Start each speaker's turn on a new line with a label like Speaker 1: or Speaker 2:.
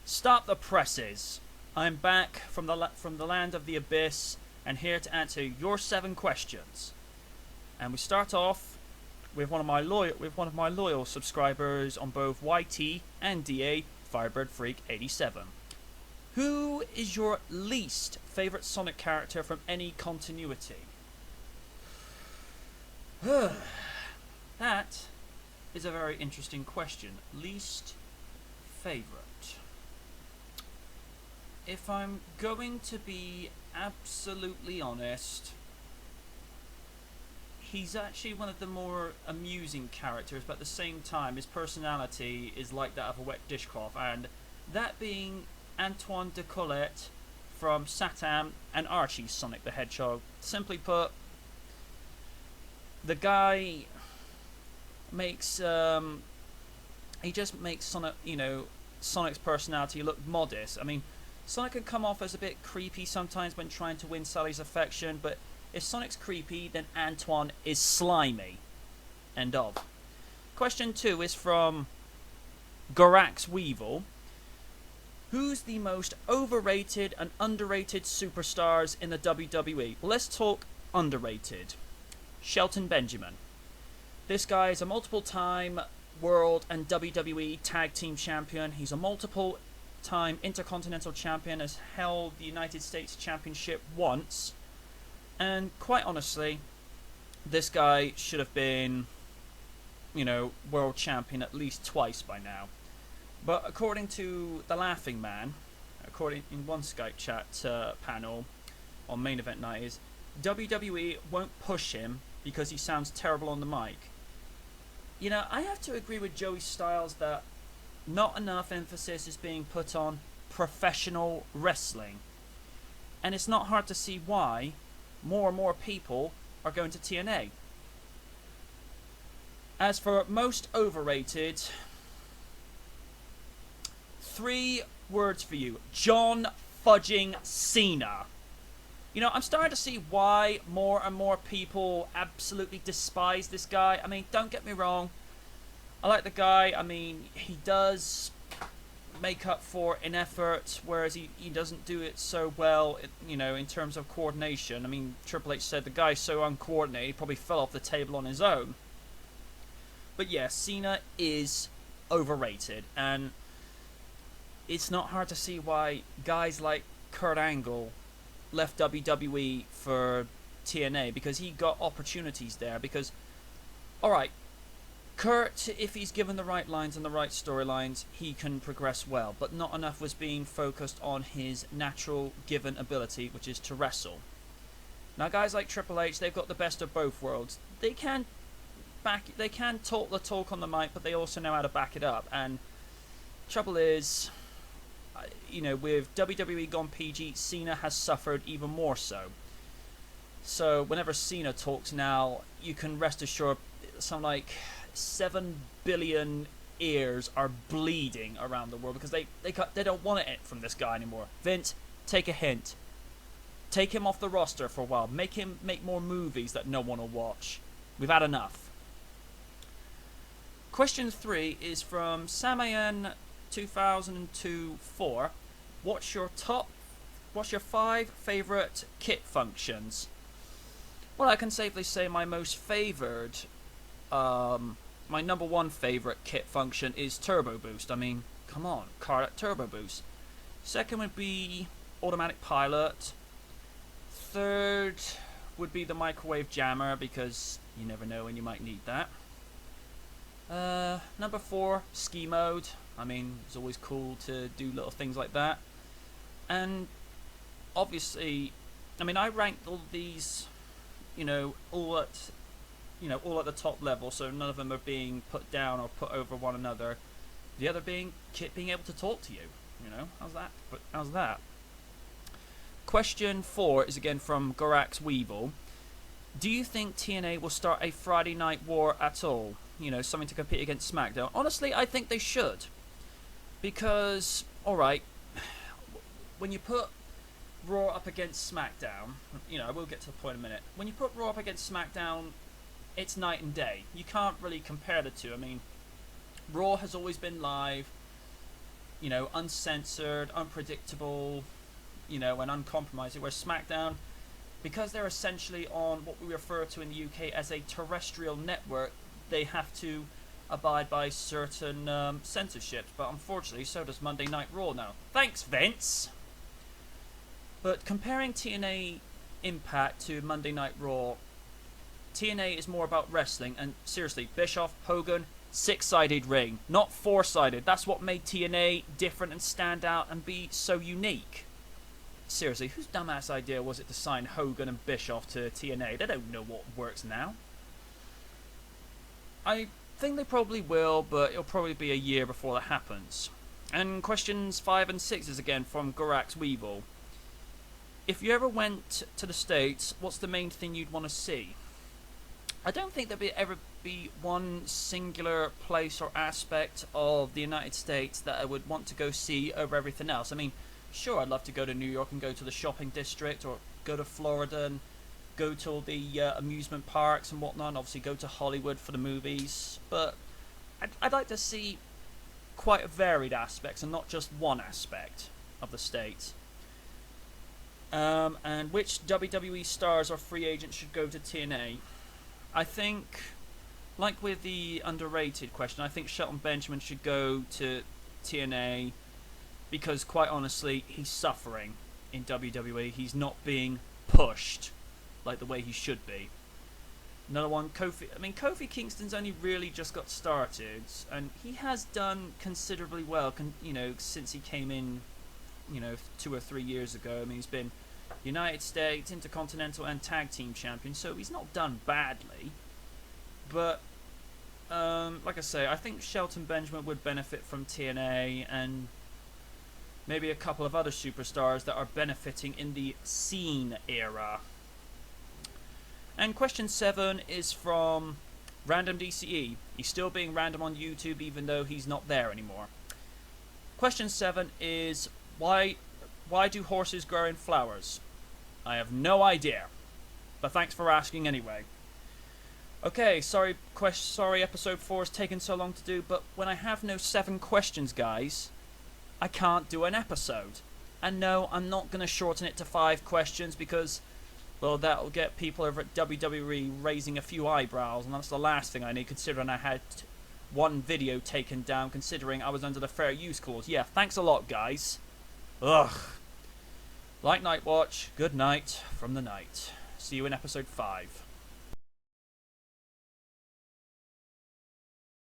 Speaker 1: Stop the presses. I'm back from the land of the abyss and here to answer your 7 questions. And we start off with one of my loyal subscribers on both YT and DA, Firebird Freak 87. Who is your least favorite Sonic character from any continuity? That is a very interesting question. Least favorite. If I'm going to be absolutely honest, he's actually one of the more amusing characters, but at the same time his personality is like that of a wet dishcloth, and that being Antoine de Colette from Satam and Archie's Sonic the Hedgehog. Simply put, the guy makes he just makes Sonic, Sonic's personality look modest. I mean, Sonic can come off as a bit creepy sometimes when trying to win Sally's affection, but if Sonic's creepy, then Antoine is slimy. End of. Question 2 is from Gorax Weevil. Who's the most overrated and underrated superstars in the WWE? Well, let's talk underrated. Shelton Benjamin. This guy is a multiple-time World and WWE Tag Team Champion. He's a multiple-time Intercontinental Champion, has held the United States Championship once. And quite honestly, this guy should have been, World Champion at least twice by now. But according to the Laughing Man, in one Skype chat panel on main event night, is WWE won't push him because he sounds terrible on the mic. I have to agree with Joey Styles that not enough emphasis is being put on professional wrestling. And it's not hard to see why more and more people are going to TNA. As for most overrated, 3 words for you. John fudging Cena. I'm starting to see why more and more people absolutely despise this guy. I mean, don't get me wrong. I like the guy. I mean, he does make up for an effort, whereas he doesn't do it so well, in terms of coordination. I mean, Triple H said the guy's so uncoordinated, he probably fell off the table on his own. But yeah, Cena is overrated, and it's not hard to see why guys like Kurt Angle left WWE for TNA, because he got opportunities there. Because, alright, Kurt, if he's given the right lines and the right storylines, he can progress well, but not enough was being focused on his natural given ability, which is to wrestle. Now, guys like Triple H, they've got the best of both worlds. They can talk the talk on the mic, but they also know how to back it up. And trouble is, with WWE gone PG, Cena has suffered even more so. So whenever Cena talks now, you can rest assured some 7 billion ears are bleeding around the world, because they don't want it from this guy anymore. Vince, take a hint. Take him off the roster for a while. Make him make more movies that no one will watch. We've had enough. Question 3 is from Samayan 2002-4. What's your 5 favourite KITT functions? Well, I can safely say my most favoured, my number 1 favourite KITT function is Turbo Boost. I mean, come on, Carlet Turbo Boost. Second would be Automatic Pilot. Third would be the Microwave Jammer, because you never know when you might need that. Number 4, Ski Mode. I mean, it's always cool to do little things like that. And obviously, I mean, I ranked all these, all at the top level, so none of them are being put down or put over one another. The other being KITT being able to talk to you. How's that? Question 4 is again from Gorax Weevil. Do you think TNA will start a Friday Night War at all? Something to compete against SmackDown. Honestly, I think they should. Because, alright, when you put Raw up against SmackDown, I will get to the point in a minute. When you put Raw up against SmackDown, it's night and day. You can't really compare the two. I mean, Raw has always been live. you know, uncensored, unpredictable, you know, and uncompromising. Where SmackDown, because they're essentially on what we refer to in the UK as a terrestrial network, they have to abide by certain censorships. But unfortunately, so does Monday Night Raw now. Thanks, Vince! But comparing TNA Impact to Monday Night Raw, TNA is more about wrestling, and seriously, Bischoff, Hogan, 6-sided ring, not 4-sided. That's what made TNA different and stand out and be so unique. Seriously, whose dumbass idea was it to sign Hogan and Bischoff to TNA? They don't know what works now. I think they probably will, but it'll probably be a year before that happens. And questions 5 and 6 is again from Gorax Weevil. If you ever went to the States, what's the main thing you'd want to see? I don't think there'd ever be one singular place or aspect of the United States that I would want to go see over everything else. I mean, sure, I'd love to go to New York and go to the shopping district, or go to Florida and go to all the amusement parks and whatnot, and obviously go to Hollywood for the movies. But I'd like to see quite varied aspects and not just one aspect of the States. And which WWE stars or free agents should go to TNA? I think, like with the underrated question, I think Shelton Benjamin should go to TNA because, quite honestly, he's suffering in WWE. He's not being pushed like the way he should be. Another one, Kofi. I mean, Kofi Kingston's only really just got started, and he has done considerably well, you know, since he came in, you know, 2 or 3 years ago. I mean, he's been United States, Intercontinental, and Tag Team Champion, so he's not done badly. But, like I say, I think Shelton Benjamin would benefit from TNA, and maybe a couple of other superstars that are benefiting in the scene era. And question 7 is from Random DCE. He's still being random on YouTube even though he's not there anymore. Question 7 is, why do horses grow in flowers? I have no idea, but thanks for asking anyway. Okay, sorry episode 4 has taken so long to do, but when I have no 7 questions, guys, I can't do an episode. And no, I'm not going to shorten it to 5 questions because, well, that'll get people over at WWE raising a few eyebrows, and that's the last thing I need, considering I had 1 video taken down, considering I was under the fair use clause. Yeah, thanks a lot, guys. Ugh. Like Nightwatch, good night from the night. See you in episode 5.